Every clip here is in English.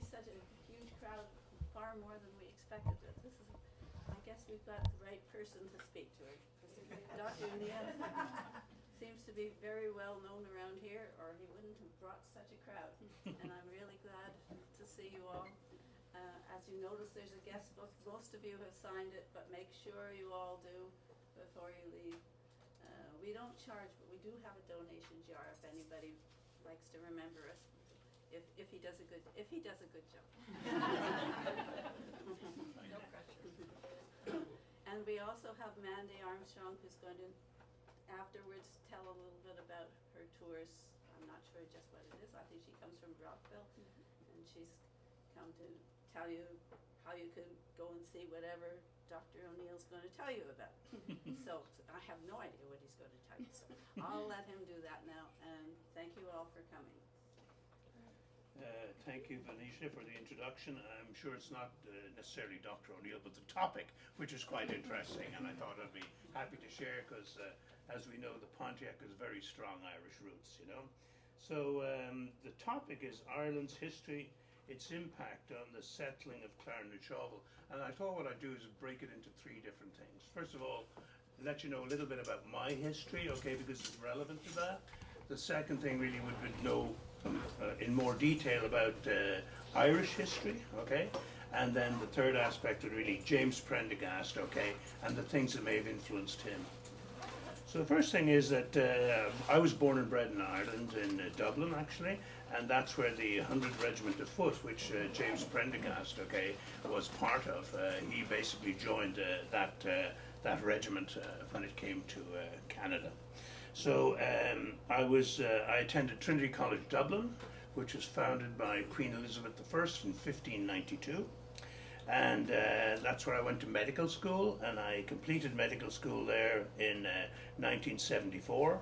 such a huge crowd, far more than we expected. This is, I guess we've got the right person to speak to her. Dr. O'Neill seems to be very well known around here, or he wouldn't have brought such a crowd. And I'm really glad to see you all. As you notice, there's a guest book. Most of you have signed it, but make sure you all do before you leave. We don't charge, but we do have a donation jar if anybody likes to remember us. If he does a good job. No pressure. And we also have Mandy Armstrong, who's going to afterwards tell a little bit about her tours. I'm not sure just what it is. I think she comes from Rockville, and she's come to tell you how you can go and see whatever Dr. O'Neill's going to tell you about. So I have no idea what he's going to tell you. So I'll let him do that now. And thank you all for coming. Thank you, Venetia, for the introduction. I'm sure it's not necessarily Dr. O'Neill, but the topic, which is quite interesting, and I thought I'd be happy to share because, as we know, the Pontiac has very strong Irish roots, you know. So the topic is Ireland's history, its impact on the settling of Clarnachobal, and I thought what I'd do is break it into three different things. First of all, let you know a little bit about my history, okay, because it's relevant to that. The second thing really would be know in more detail about Irish history, okay? And then the third aspect would really James Prendergast, okay? And the things that may have influenced him. So the first thing is that I was born and bred in Ireland, in Dublin actually, and that's where the 100th Regiment of Foot, which James Prendergast, okay, was part of, he basically joined that regiment when it came to Canada. So I attended Trinity College Dublin, which was founded by Queen Elizabeth I in 1592. And that's where I went to medical school, and I completed medical school there in 1974.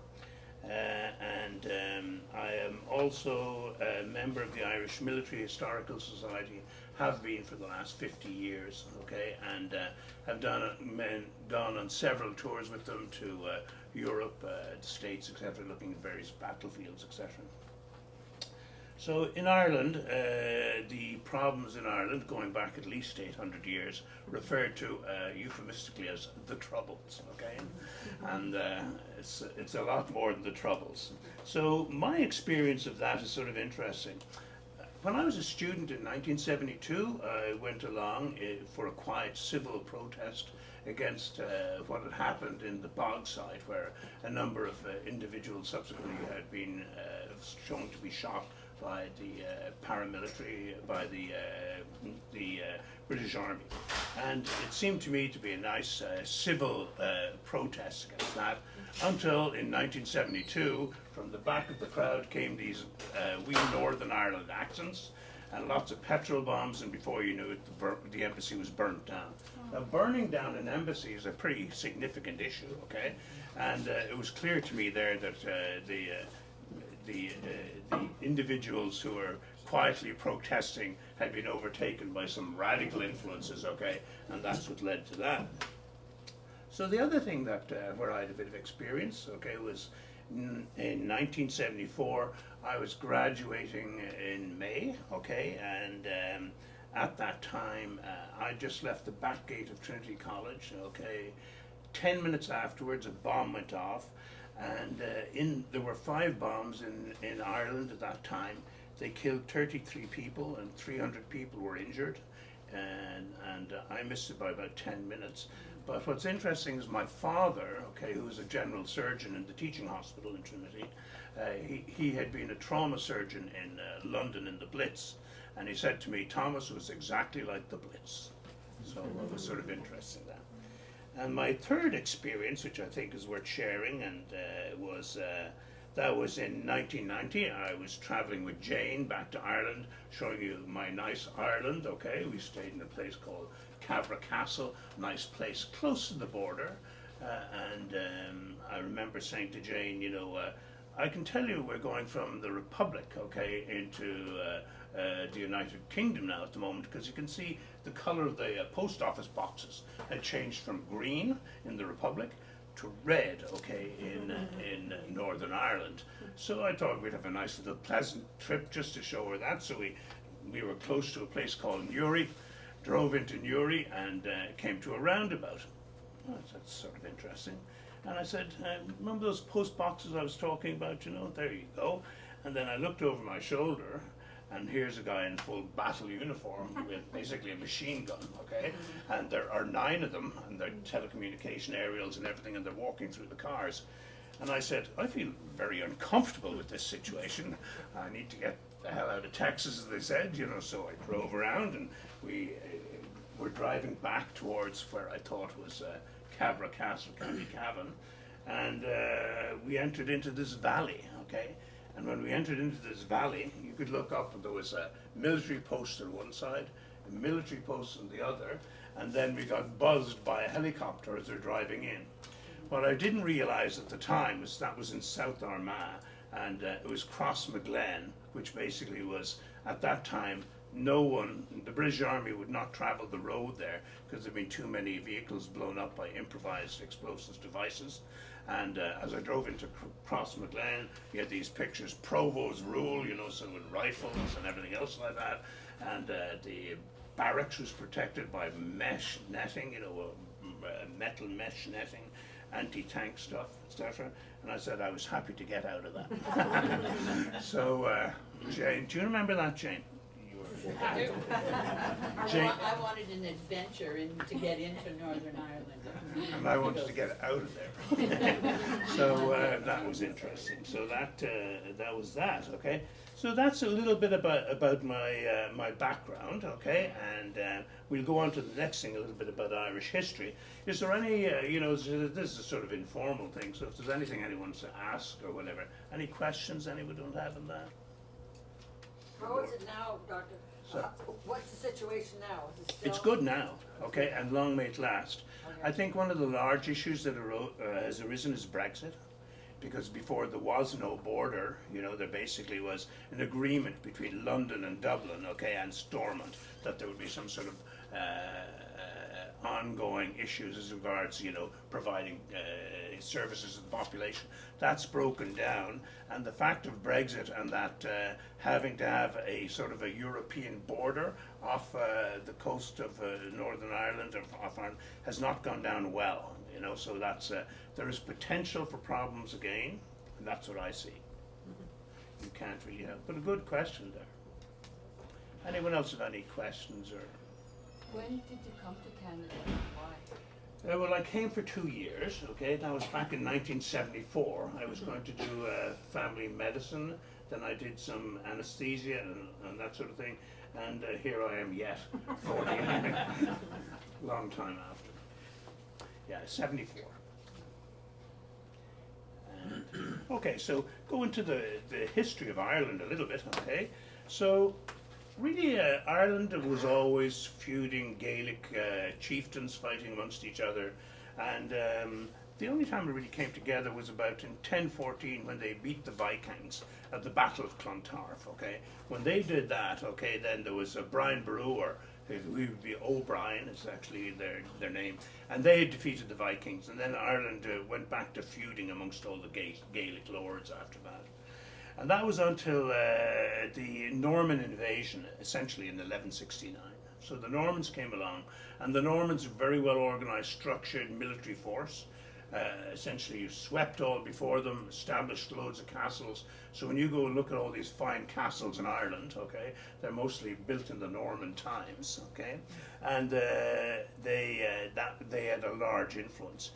I am also a member of the Irish Military Historical Society, have been for the last 50 years, okay, and have gone on several tours with them to Europe, the States, etc., looking at various battlefields, etc. So in Ireland, the problems in Ireland, going back at least 800 years, referred to euphemistically as the Troubles, okay? And it's a lot more than the Troubles. So my experience of that is sort of interesting. When I was a student in 1972, I went along for a quiet civil protest against what had happened in the Bogside, where a number of individuals subsequently had been shown to be shot by the paramilitary, by the British Army. And it seemed to me to be a nice civil protest against that, until in 1972, from the back of the crowd came these wee Northern Ireland accents, and lots of petrol bombs, and before you knew it, the embassy was burnt down. Now, burning down an embassy is a pretty significant issue, okay? And it was clear to me there that the individuals who were quietly protesting had been overtaken by some radical influences, okay? And that's what led to that. So the other thing that where I had a bit of experience, okay, was in 1974, I was graduating in May, okay, and at that time I just left the back gate of Trinity College, okay. 10 minutes afterwards, a bomb went off, and there were 5 bombs in Ireland at that time. They killed 33 people and 300 people were injured, and I missed it by about 10 minutes. But what's interesting is my father, okay, who was a general surgeon in the teaching hospital in Trinity, he had been a trauma surgeon in London in the Blitz, and he said to me, Thomas was exactly like the Blitz. So it was sort of interesting that. And my third experience, which I think is worth sharing, and that was in 1990. I was traveling with Jane back to Ireland, showing you my nice Ireland, okay. We stayed in a place called Cabra Castle, nice place close to the border. I remember saying to Jane, you know, I can tell you we're going from the Republic, okay, into the United Kingdom now at the moment, because you can see the colour of the post office boxes had changed from green in the Republic to red, okay, in Northern Ireland. So I thought we'd have a nice little pleasant trip just to show her that. So we we were close to a place called Newry, drove into Newry and came to a roundabout. Oh, that's sort of interesting. And I said, remember those post boxes I was talking about, you know, there you go. And then I looked over my shoulder, and here's a guy in full battle uniform with basically a machine gun, okay? And there are 9 of them, and they're telecommunication aerials and everything, and they're walking through the cars. And I said, I feel very uncomfortable with this situation. I need to get the hell out of Texas, as they said, you know, so I drove around, and we were driving back towards where I thought was Cabra Castle, County Cavan, and we entered into this valley, okay? And when we entered into this valley, you could look up and there was a military post on one side, a military post on the other, and then we got buzzed by a helicopter as they're driving in. What I didn't realize at the time was that was in South Armagh, and it was Crossmaglen, which basically was, at that time, no one, the British Army would not travel the road there because there had been too many vehicles blown up by improvised explosives devices. And as I drove into Crossmaglen, you had these pictures, Provost rule, you know, so with rifles and everything else like that. And the barracks was protected by mesh netting, you know, metal mesh netting, anti-tank stuff, etc. And I said I was happy to get out of that. So, Jane, do you remember that, Jane? I do. Jane, I wanted an adventure to get into Northern Ireland. and I wanted to get out of there. So that was interesting. So that was that. Okay. So that's a little bit about my my background. Okay, and we'll go on to the next thing, a little bit about Irish history. Is there any you know, this is a sort of informal thing. So if there's anything anyone wants to ask or whatever, any questions anyone don't have in that? How is it now, Doctor? So- What's the situation now? Is it still? It's good now, okay, and long may it last. Okay. I think one of the large issues that has arisen is Brexit, because before there was no border, you know, there basically was an agreement between London and Dublin, okay, and Stormont, that there would be some sort of ongoing issues as regards, you know, providing services to the population. That's broken down, and the fact of Brexit and that having to have a sort of a European border off the coast of Northern Ireland or off Ireland has not gone down well, you know, so that's there is potential for problems again, and that's what I see. You can't really help, but a good question there. Anyone else have any questions or? When did you come to Canada and why? Well, I came for 2 years, okay, that was back in 1974. I was going to do family medicine, then I did some anesthesia and that sort of thing, and here I am yet, 40 anyway, long time after. Yeah, 74. And, okay, so go into the history of Ireland a little bit, okay? So, really, Ireland was always feuding Gaelic chieftains fighting amongst each other, and the only time it really came together was about in 1014 when they beat the Vikings at the Battle of Clontarf. Okay, when they did that, okay, then there was Brian Brewer, who would be O'Brien, is actually their name, and they had defeated the Vikings, and then Ireland went back to feuding amongst all the Gaelic lords after that. And that was until the Norman invasion, essentially in 1169. So the Normans came along, and the Normans were very well organized, structured military force. Essentially swept all before them, established loads of castles. So when you go and look at all these fine castles in Ireland, okay, they're mostly built in the Norman times, okay, and they had a large influence.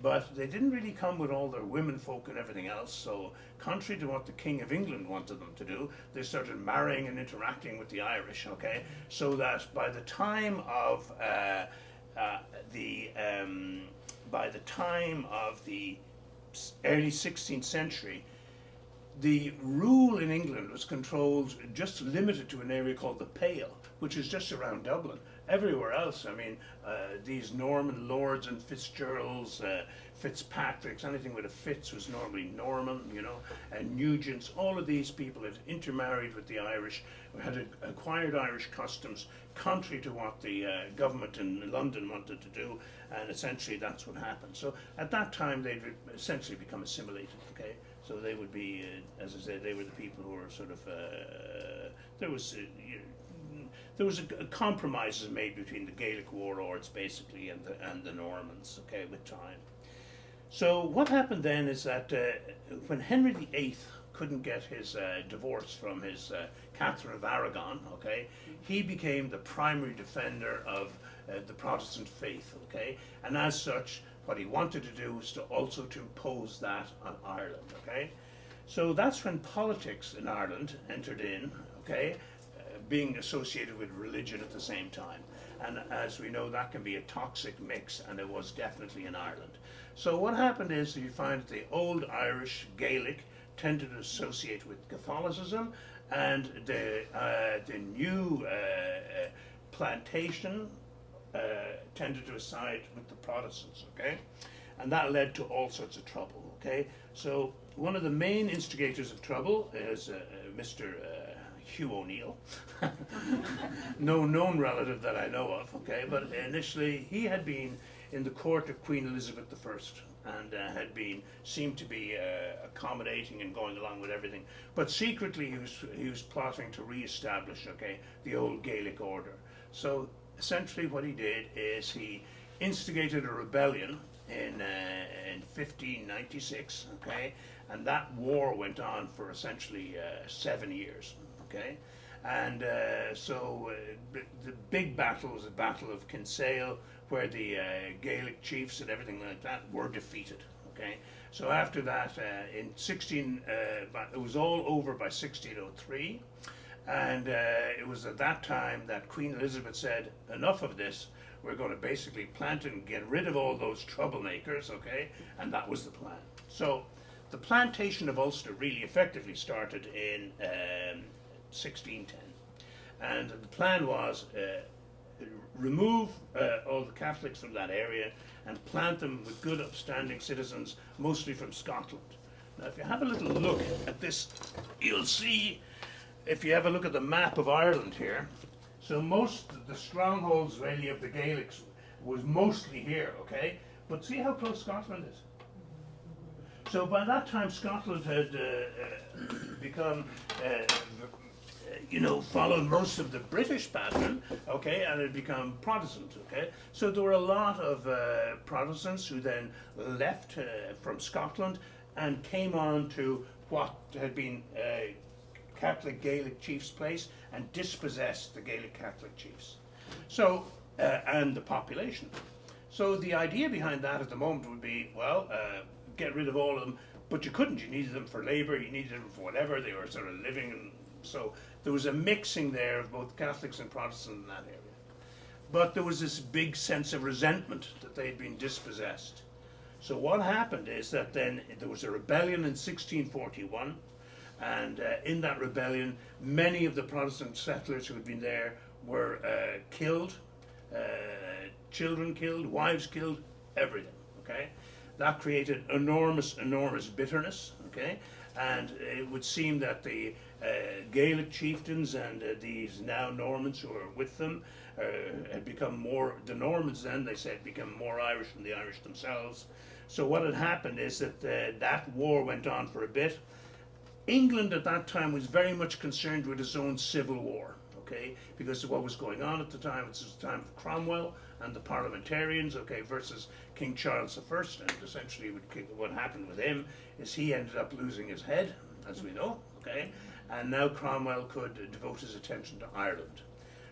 But they didn't really come with all their women folk and everything else, so contrary to what the King of England wanted them to do, they started marrying and interacting with the Irish, okay? So that by the time of the early 16th century, the rule in England was controlled, just limited to an area called the Pale, which is just around Dublin. Everywhere else, I mean, these Norman lords and Fitzgeralds, Fitzpatricks, anything with a Fitz was normally Norman, you know, and Nugents, all of these people had intermarried with the Irish, had acquired Irish customs, contrary to what the government in London wanted to do, and essentially that's what happened. So at that time they'd essentially become assimilated, okay? So they would be, as I said, they were the people who were sort of, there was there was compromises made between the Gaelic warlords basically and the Normans, okay, with time. So what happened then is that when Henry VIII couldn't get his divorce from his Catherine of Aragon, okay, he became the primary defender of the Protestant faith, okay, and as such, what he wanted to do was to also to impose that on Ireland, okay. So that's when politics in Ireland entered in, okay, being associated with religion at the same time. And as we know, that can be a toxic mix, and it was definitely in Ireland. So what happened is you find the old Irish Gaelic tended to associate with Catholicism, and the new plantation tended to side with the Protestants, okay? And that led to all sorts of trouble, okay? So one of the main instigators of trouble is Mr. Hugh O'Neill, no known relative that I know of, okay? But initially he had been in the court of Queen Elizabeth I and seemed to be accommodating and going along with everything. But secretly he was plotting to re-establish, okay, the old Gaelic order. So essentially what he did is he instigated a rebellion in 1596, okay, and that war went on for essentially 7 years, okay, and so the big battle was the Battle of Kinsale, where the Gaelic chiefs and everything like that were defeated, okay. So after that, it was all over by 1603, and it was at that time that Queen Elizabeth said, enough of this, we're going to basically plant and get rid of all those troublemakers, okay, and that was the plan. So the plantation of Ulster really effectively started in 1610, and the plan was remove all the Catholics from that area and plant them with good upstanding citizens, mostly from Scotland. Now if you have a little look at this, you'll see, if you have a look at the map of Ireland here, so most of the strongholds really of the Gaelics was mostly here, okay? But see how close Scotland is? So by that time Scotland had become, followed most of the British pattern, okay, and had become Protestant, okay? So there were a lot of Protestants who then left from Scotland and came on to what had been Catholic Gaelic chiefs' place and dispossessed the Gaelic Catholic chiefs. So, and the population. So the idea behind that at the moment would be, well, get rid of all of them, but you couldn't. You needed them for labor, you needed them for whatever, they were sort of living, and so there was a mixing there of both Catholics and Protestants in that area. But there was this big sense of resentment that they had been dispossessed. So what happened is that then there was a rebellion in 1641, and in that rebellion, many of the Protestant settlers who had been there were killed, children killed, wives killed, everything, okay? That created enormous bitterness, okay? And it would seem that the Gaelic chieftains and these now Normans who were with them had become more, the Normans then, they said, become more Irish than the Irish themselves. So what had happened is that that war went on for a bit. England at that time was very much concerned with its own civil war, okay, because of what was going on at the time. It was the time of Cromwell and the parliamentarians, okay, versus King Charles I, and essentially what happened with him is he ended up losing his head, as we know, okay, and now Cromwell could devote his attention to Ireland.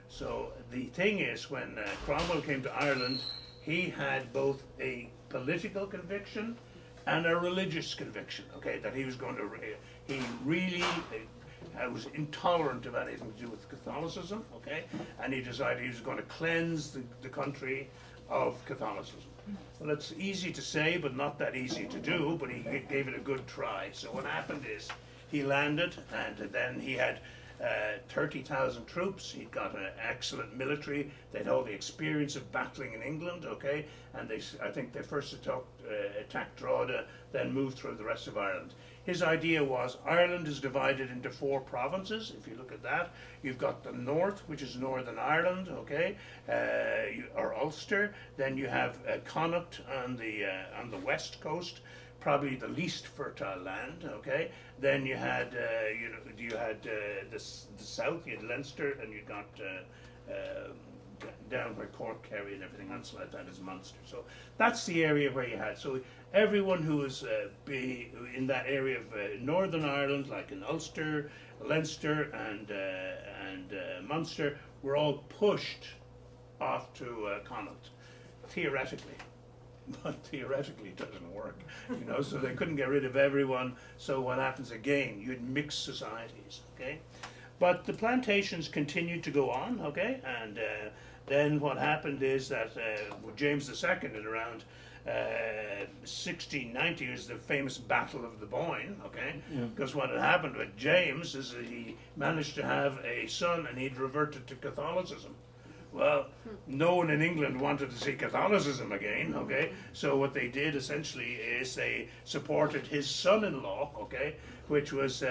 So the thing is, when Cromwell came to Ireland, he had both a political conviction and a religious conviction, okay, that he was going to, he really was intolerant of anything to do with Catholicism, okay, and he decided he was going to cleanse the country of Catholicism. Well, it's easy to say, but not that easy to do, but he gave it a good try. So what happened is, he landed, and then he had 30,000 troops. He'd got an excellent military. They'd all the experience of battling in England, okay, and I think they first attacked Drogheda, then moved through the rest of Ireland. His idea was Ireland is divided into 4 provinces. If you look at that, you've got the north, which is Northern Ireland, okay, or Ulster. Then you have Connaught on the west coast, probably the least fertile land. Okay, then you had the south, you had Leinster, and you got down where Cork, Kerry, and everything else like that is Munster. So that's the area where you had. So everyone who was in that area of Northern Ireland, like in Ulster, Leinster, and Munster, were all pushed off to Connaught, theoretically. But theoretically it doesn't work, so they couldn't get rid of everyone. So what happens again, you had mixed societies, okay? But the plantations continued to go on, okay? And then what happened is that with James II in around 1690 was the famous Battle of the Boyne, okay? Because what had happened with James is that he managed to have a son and he'd reverted to Catholicism. Well, no one in England wanted to see Catholicism again, okay? So what they did essentially is they supported his son-in-law, okay, which was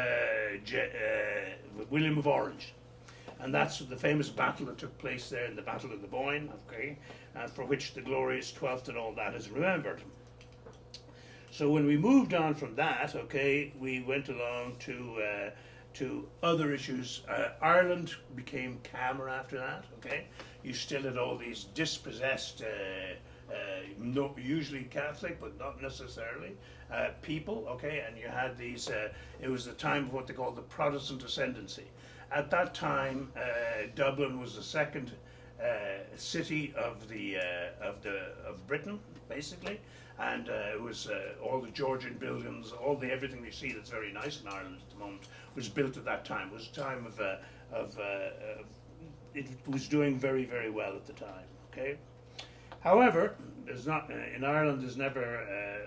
William of Orange. And that's the famous battle that took place there in the Battle of the Boyne, okay, for which the glorious 12th and all that is remembered. So when we moved on from that, okay, we went along to other issues. Ireland became calmer after that, okay? You still had all these dispossessed, usually Catholic, but not necessarily, people, okay? And you had these, it was the time of what they called the Protestant ascendancy. At that time, Dublin was the second city of Britain, basically, and it was all the Georgian buildings, everything you see that's very nice in Ireland at the moment was built at that time. It was a time of it was doing very, very well at the time. Okay. However, in Ireland there's never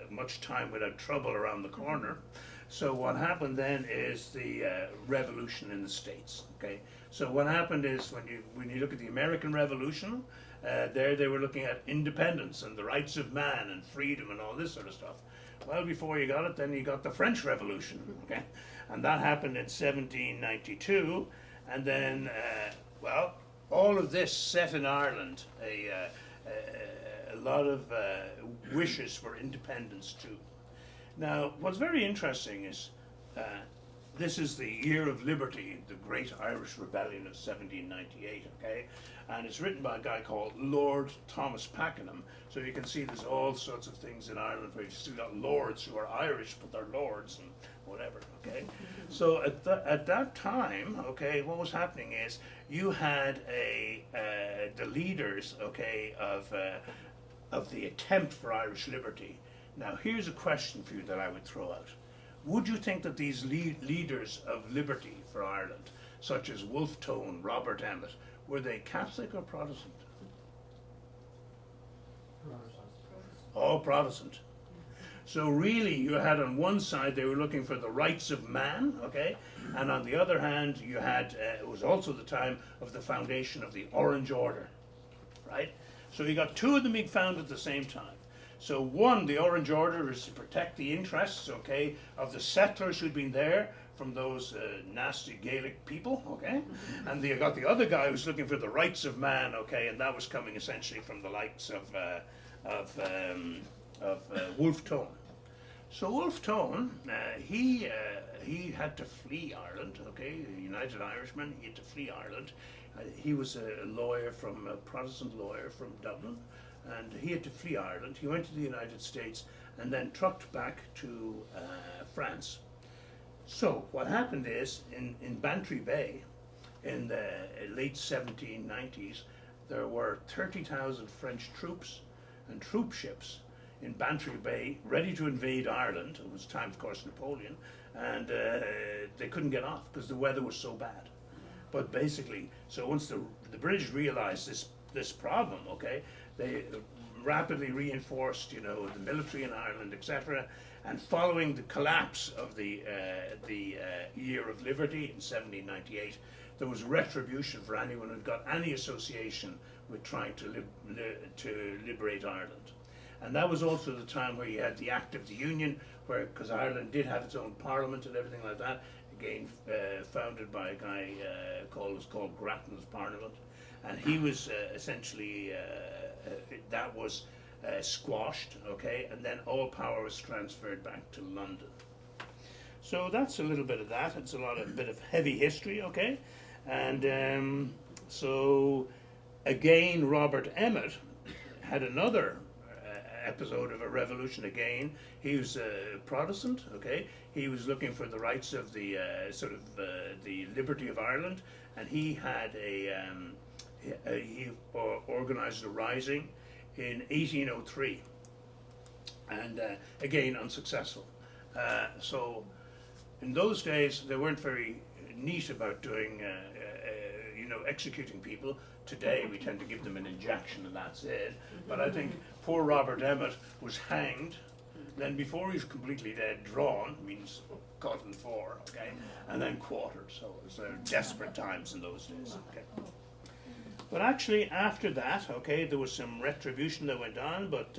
much time without trouble around the corner. So what happened then is the revolution in the States. Okay. So what happened is when you look at the American Revolution, there they were looking at independence and the rights of man and freedom and all this sort of stuff. Well, before you got it, then you got the French Revolution. Okay. And that happened in 1792, and then all of this set in Ireland a lot of wishes for independence too. Now, what's very interesting is this is the year of liberty, the Great Irish Rebellion of 1798, okay? And it's written by a guy called Lord Thomas Pakenham. So you can see there's all sorts of things in Ireland where you've still got lords who are Irish, but they're lords and whatever, okay? So at that time, okay, what was happening is you had the leaders, okay, of the attempt for Irish liberty. Now, here's a question for you that I would throw out. Would you think that these leaders of liberty for Ireland, such as Wolfe Tone, Robert Emmet, were they Catholic or Protestant? All Protestant. So really, you had on one side, they were looking for the rights of man, okay? And on the other hand, you had, it was also the time of the foundation of the Orange Order, right? So you got two of them being founded at the same time. So one, the Orange Order is to protect the interests, okay, of the settlers who'd been there from those nasty Gaelic people, okay? And you got the other guy who's looking for the rights of man, okay, and that was coming essentially from the likes of Wolfe Tone. So Wolfe Tone, he had to flee Ireland, okay, a United Irishman, he had to flee Ireland. He was a Protestant lawyer from Dublin, and he had to flee Ireland. He went to the United States and then trucked back to France. So what happened is, in Bantry Bay, in the late 1790s, there were 30,000 French troops and troop ships in Bantry Bay, ready to invade Ireland. It was time, of course, Napoleon, and they couldn't get off because the weather was so bad. But basically, so once the British realized this problem, okay, they rapidly reinforced, the military in Ireland, etc. And following the collapse of the Year of Liberty in 1798, there was retribution for anyone who'd got any association with trying to liberate Ireland. And that was also the time where you had the Act of the Union, because Ireland did have its own parliament and everything like that, again founded by a guy called Grattan's Parliament. And he was essentially, that was squashed, okay, and then all power was transferred back to London. So that's a little bit of that. It's a bit of heavy history, okay, and so again, Robert Emmet had another episode of a revolution again. He was a Protestant, okay. He was looking for the rights of the the liberty of Ireland, and he had he organized a rising in 1803, and again unsuccessful. So in those days they weren't very neat about doing executing people. Today we tend to give them an injection and that's it. But I think poor Robert Emmet was hanged, then before he was completely dead, drawn, means cut in four, okay, and then quartered. So it was desperate times in those days, okay. But actually after that, okay, there was some retribution that went on, but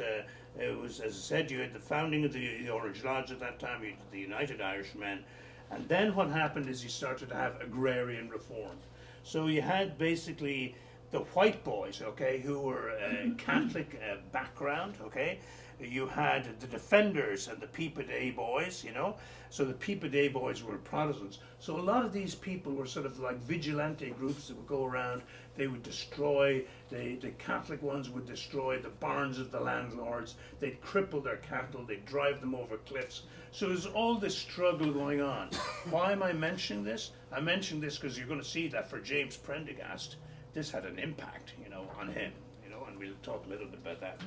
it was, as I said, you had the founding of the Orange Lodge at that time, you had the United Irishmen, and then what happened is you started to have agrarian reform. So you had basically the white boys, okay, who were Catholic background, okay. You had the Defenders and the Peep Day boys, you know. So the Peep Day boys were Protestants. So a lot of these people were sort of like vigilante groups that would go around. They would destroy, the Catholic ones would destroy the barns of the landlords. They'd cripple their cattle. They'd drive them over cliffs. So there's all this struggle going on. Why am I mentioning this? I mention this because you're going to see that for James Prendergast, this had an impact, you know, on him, you know, and we'll talk a little bit about that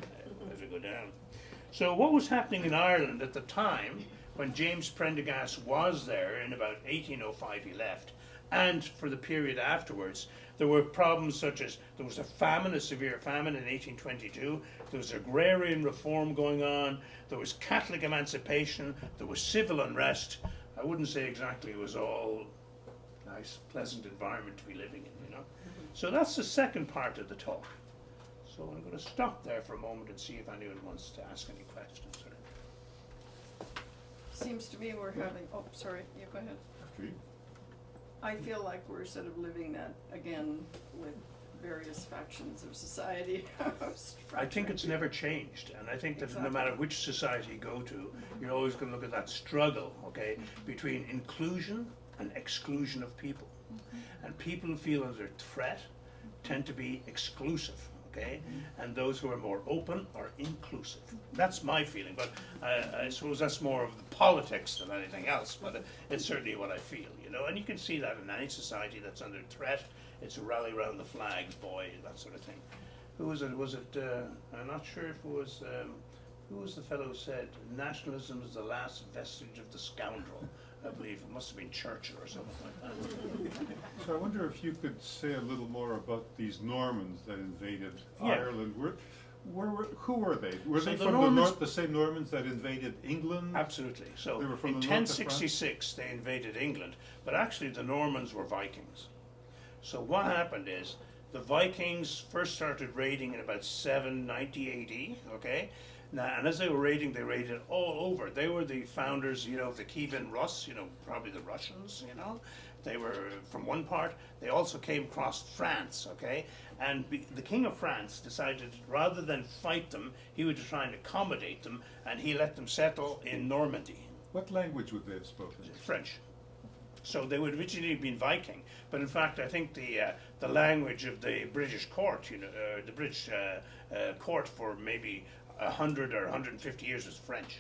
as we go down. So what was happening in Ireland at the time when James Prendergast was there in about 1805 he left, and for the period afterwards, there were problems such as there was a famine, a severe famine in 1822, there was agrarian reform going on, there was Catholic emancipation, there was civil unrest. I wouldn't say exactly it was all nice, pleasant environment to be living in, you know. So that's the second part of the talk. So I'm going to stop there for a moment and see if anyone wants to ask any questions. Seems to me we're having, oh, sorry, you go ahead. I feel like we're sort of living that again with various factions of society. I think it's never changed, and I think that no matter which society you go to, you're always going to look at that struggle, okay, between inclusion and exclusion of people. And people who feel under threat tend to be exclusive. Okay, and those who are more open are inclusive. That's my feeling, but I suppose that's more of the politics than anything else, but it's certainly what I feel, you know, and you can see that in any society that's under threat. It's a rally around the flags, boy, that sort of thing. Who was it? Was it, I'm not sure if it was, who was the fellow who said, nationalism is the last vestige of the scoundrel? I believe it must have been Churchill or something like that. So I wonder if you could say a little more about these Normans that invaded Ireland. Who were they? Were So they the from Normans, the north, the same Normans that invaded England? Absolutely. So They were from in the north of France? 1066 they invaded England, but actually the Normans were Vikings. So what happened is the Vikings first started raiding in about 790 AD, okay? Now, and as they were raiding, they raided all over. They were the founders, you know, of the Kievan Rus, you know, probably the Russians, you know. They were from one part. They also came across France, okay? And the King of France decided rather than fight them, he would try and accommodate them, and he let them settle in Normandy. What language would they have spoken? French. So they would originally have been Viking, but in fact, I think the language of the British court, you know, the British court for maybe 100 or 150 years was French.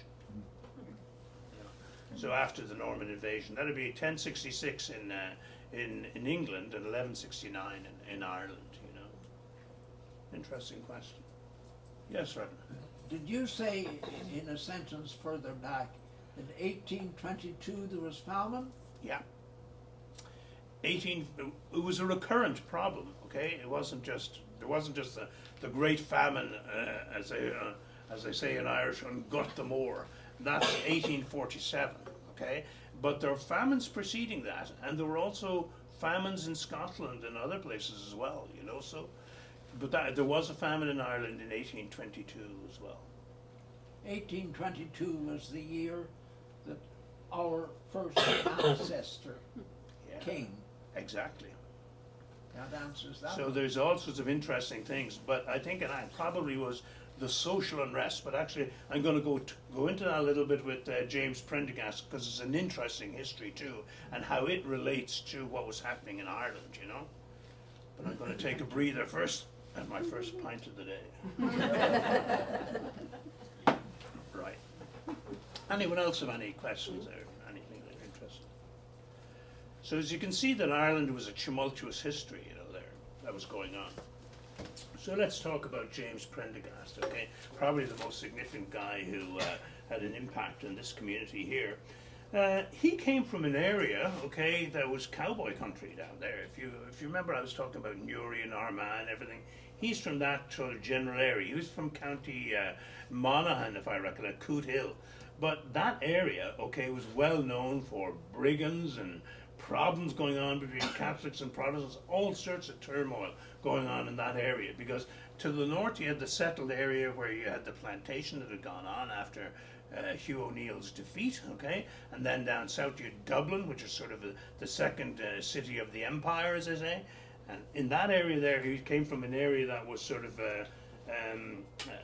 So after the Norman invasion, that'd be 1066 in England and 1169 in Ireland. You know, interesting question. Yes, Reverend. Did you say in a sentence further back in 1822 there was famine? Yeah. It was a recurrent problem. Okay, there wasn't just the Great Famine, as they say in Irish, on Gut the Moor. That's 1847. Okay, but there were famines preceding that, and there were also famines in Scotland and other places as well. You know, so, but there was a famine in Ireland in 1822 as well. 1822 was the year that our first ancestor came. Exactly. That answers that. So one. there's all sorts of interesting things, but I think it probably was the social unrest. But actually, I'm going to go into that a little bit with James Prendergast, because it's an interesting history too, and how it relates to what was happening in Ireland, you know. But I'm going to take a breather first, and my first pint of the day. Right. Anyone else have any questions or anything they're interested in? So as you can see, that Ireland was a tumultuous history, you know, there that was going on. So let's talk about James Prendergast, okay? Probably the most significant guy who had an impact on this community here. He came from an area, okay, that was cowboy country down there. If you remember, I was talking about Newry and Armagh and everything. He's from that sort of general area. He was from County Monaghan, if I recollect, Coot Hill. But that area, okay, was well known for brigands and problems going on between Catholics and Protestants, all sorts of turmoil going on in that area. Because to the north you had the settled area where you had the plantation that had gone on after Hugh O'Neill's defeat, okay, and then down south you had Dublin, which is sort of the second city of the empire, as I say. And in that area there, he came from an area that was sort of,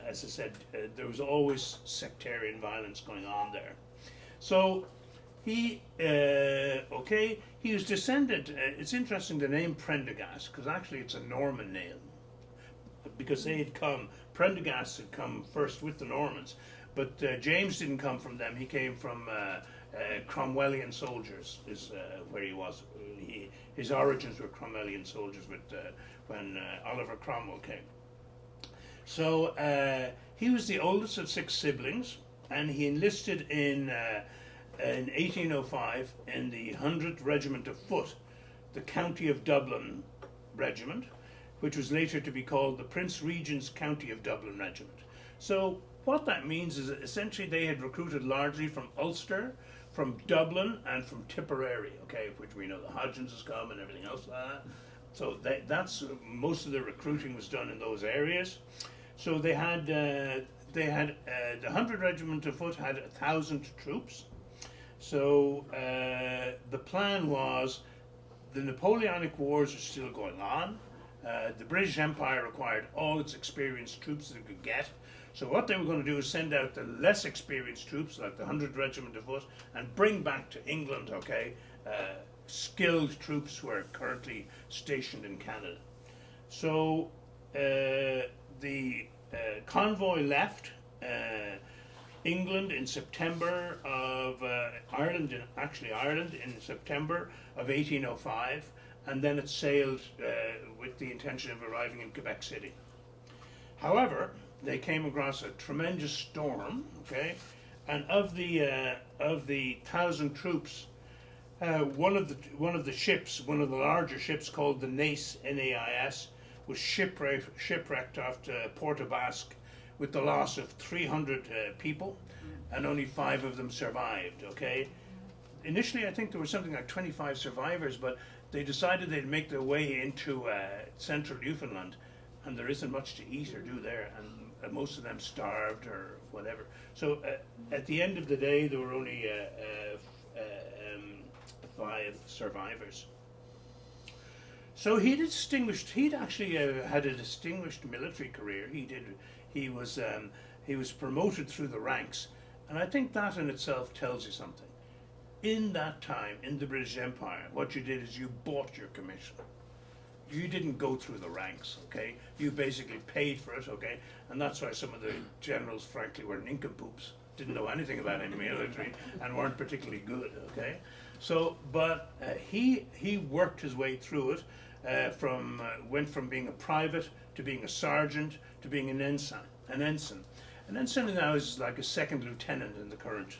as I said, there was always sectarian violence going on there. So he, he was descended, it's interesting the name Prendergast, because actually it's a Norman name, because they had come, Prendergast had come first with the Normans, but James didn't come from them. He came from Cromwellian soldiers, is where he was. His origins were Cromwellian soldiers when Oliver Cromwell came. So he was the oldest of 6 siblings, and he enlisted in 1805 in the 100th Regiment of Foot, the County of Dublin Regiment, which was later to be called the Prince Regent's County of Dublin Regiment. So what that means is that essentially they had recruited largely from Ulster, from Dublin, and from Tipperary, okay, which we know the Hodgins has come and everything else like that. So that's most of the recruiting was done in those areas. So they had the 100th Regiment of Foot had 1,000 troops. So the plan was, the Napoleonic Wars are still going on. The British Empire required all its experienced troops that it could get. So what they were going to do is send out the less experienced troops, like the 100th Regiment of Foot, and bring back to England, okay, skilled troops who are currently stationed in Canada. So the convoy left England in September of Ireland in September of 1805, and then it sailed with the intention of arriving in Quebec City. However, they came across a tremendous storm, okay, and of the 1,000 troops, one of the ships, one of the larger ships called the Nace, N-A-I-S, was shipwrecked off Port aux Basques with the loss of 300 people, and only 5 of them survived, okay. Initially, I think there was something like 25 survivors, but they decided they'd make their way into central Newfoundland, and there isn't much to eat or do there, and most of them starved or whatever. So at the end of the day, there were only 5 survivors. So he'd actually had a distinguished military career. He was promoted through the ranks, and I think that in itself tells you something. In that time, in the British Empire, what you did is you bought your commission. You didn't go through the ranks, okay? You basically paid for it, okay? And that's why some of the generals, frankly, were nincompoop, didn't know anything about any military, and weren't particularly good, okay? So, but he worked his way through it, went from being a private to being a sergeant to being an ensign. An ensign now is like a second lieutenant in the current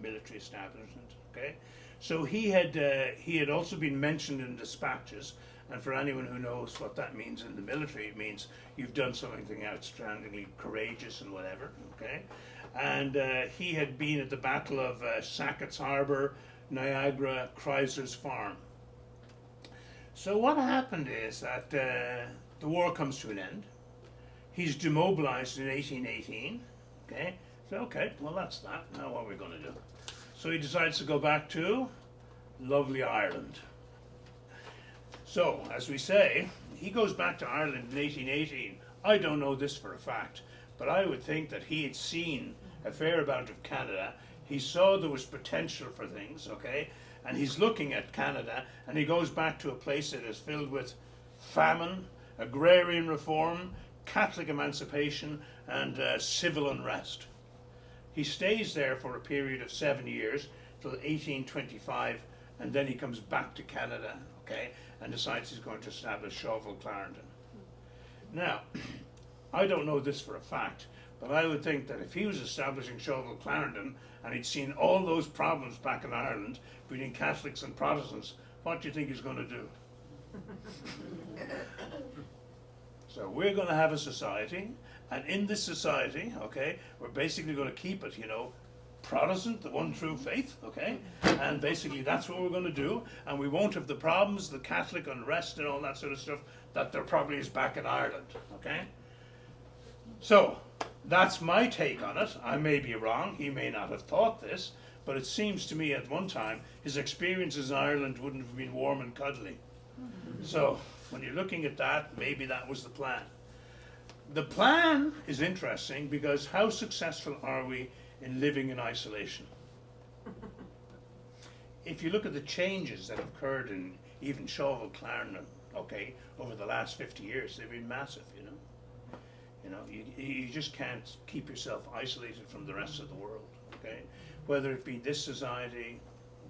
military establishment, okay? So he had also been mentioned in dispatches. And for anyone who knows what that means in the military, it means you've done something outstandingly courageous and whatever, okay? And he had been at the Battle of Sackett's Harbour, Niagara, Chrysler's Farm. So what happened is that the war comes to an end. He's demobilized in 1818, okay? So, okay, well that's that. Now what are we going to do? So he decides to go back to lovely Ireland. So, as we say, he goes back to Ireland in 1818. I don't know this for a fact, but I would think that he had seen a fair amount of Canada. He saw there was potential for things, okay? And he's looking at Canada, and he goes back to a place that is filled with famine, agrarian reform, Catholic emancipation, and civil unrest. He stays there for a period of 7 years, till 1825, and then he comes back to Canada, okay, and decides he's going to establish Shawville Clarendon. Now, I don't know this for a fact, but I would think that if he was establishing Shawville Clarendon and he'd seen all those problems back in Ireland between Catholics and Protestants, what do you think he's going to do? So we're going to have a society, and in this society, okay, we're basically going to keep it, you know, Protestant, the one true faith, okay, and basically that's what we're going to do, and we won't have the problems, the Catholic unrest and all that sort of stuff that there probably is back in Ireland, okay. So that's my take on it. I may be wrong, he may not have thought this, but it seems to me at one time his experiences in Ireland wouldn't have been warm and cuddly. So when you're looking at that, maybe that was the plan. The plan is interesting because how successful are we in living in isolation? If you look at the changes that have occurred in even Shawville Clarendon, okay, over the last 50 years, they've been massive, you know. You know, you just can't keep yourself isolated from the rest of the world, okay? Whether it be this society,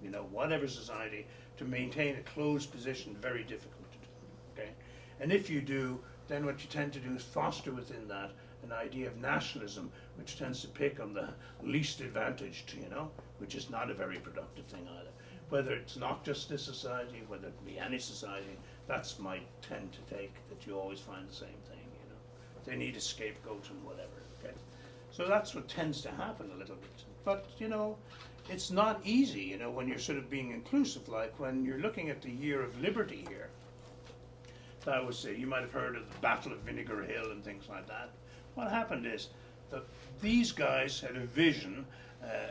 you know, whatever society, to maintain a closed position, very difficult to do, okay? And if you do, then what you tend to do is foster within that an idea of nationalism, which tends to pick on the least advantaged, you know, which is not a very productive thing either. Whether it's not just this society, whether it be any society, that's my tend to take, that you always find the same thing, you know. They need a scapegoat and whatever, okay? So that's what tends to happen a little bit. But, you know, it's not easy, you know, when you're sort of being inclusive, like when you're looking at the year of liberty here. That was, you might have heard of the Battle of Vinegar Hill and things like that. What happened is that these guys had a vision,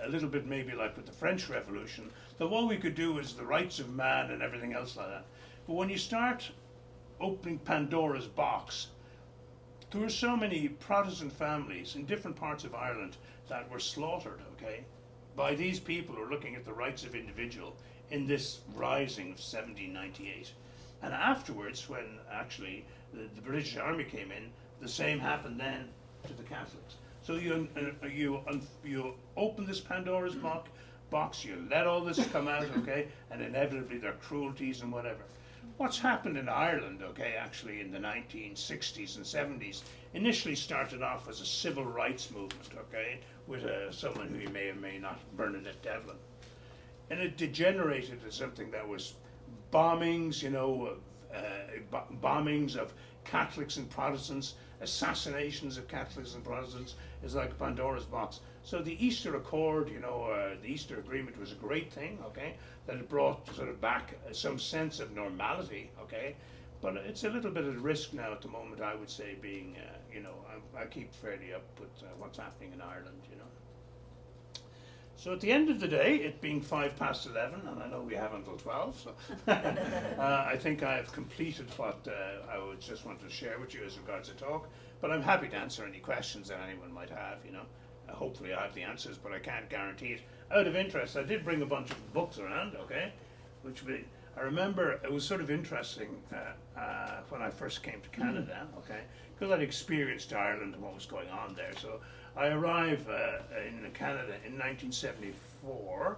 a little bit maybe like with the French Revolution, that what we could do is the rights of man and everything else like that. But when you start opening Pandora's box, there were so many Protestant families in different parts of Ireland that were slaughtered, okay, by these people who are looking at the rights of individual in this rising of 1798. And afterwards, when actually the British Army came in, the same happened then to the Catholics. So you open this Pandora's box, you let all this come out, okay, and inevitably there are cruelties and whatever. What's happened in Ireland, okay, actually in the 1960s and 70s, initially started off as a civil rights movement, okay, with someone who you may or may not, Bernadette Devlin. And it degenerated to something that was bombings, you know, bombings of Catholics and Protestants, assassinations of Catholics and Protestants, is like Pandora's box. So the Easter Accord, you know, the Easter Agreement was a great thing, okay, that it brought sort of back some sense of normality, okay, but it's a little bit at risk now at the moment, I would say, being, you know, I keep fairly up with what's happening in Ireland, you know. So at the end of the day, it being 11:05, and I know we have until 12, so I think I have completed what I would just want to share with you as regards the talk, but I'm happy to answer any questions that anyone might have, you know. Hopefully I have the answers, but I can't guarantee it. Out of interest, I did bring a bunch of books around, okay, I remember it was sort of interesting when I first came to Canada, okay, because I'd experienced Ireland and what was going on there. So I arrived in Canada in 1974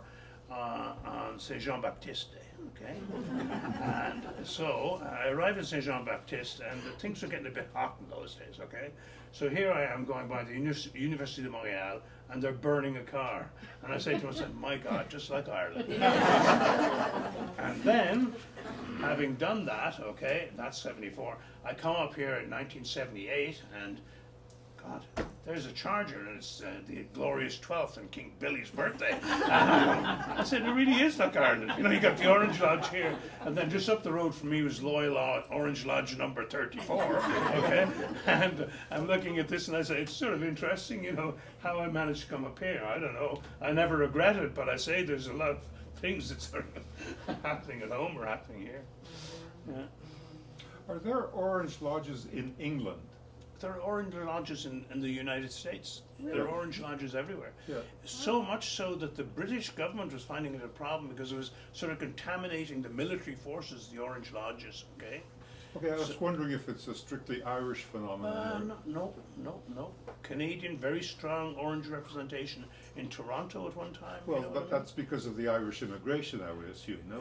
on Saint Jean-Baptiste Day, okay, and so I arrived in Saint Jean-Baptiste, and things were getting a bit hot in those days, okay. So here I am going by the University de Montréal, and they're burning a car. And I say to myself, my God, just like Ireland. And then, having done that, okay, that's 74, I come up here in 1978, and God, there's a charger, and it's the glorious 12th and King Billy's birthday. I said, it really is like Ireland. You know, you got the Orange Lodge here, and then just up the road from me was Orange Lodge number 34, okay? And I'm looking at this, and I say, it's sort of interesting, you know, how I managed to come up here. I don't know. I never regret it, but I say there's a lot of things that sort of happening at home or happening here. Yeah. Are there Orange Lodges in England? There are orange lodges in the United States. There are orange lodges everywhere. Yeah. So much so that the British government was finding it a problem because it was sort of contaminating the military forces, the orange lodges, okay? Okay, I was wondering if it's a strictly Irish phenomenon. No. Canadian, very strong orange representation in Toronto at one time. Well, you know but what I mean? that's because of the Irish immigration, I would assume, no?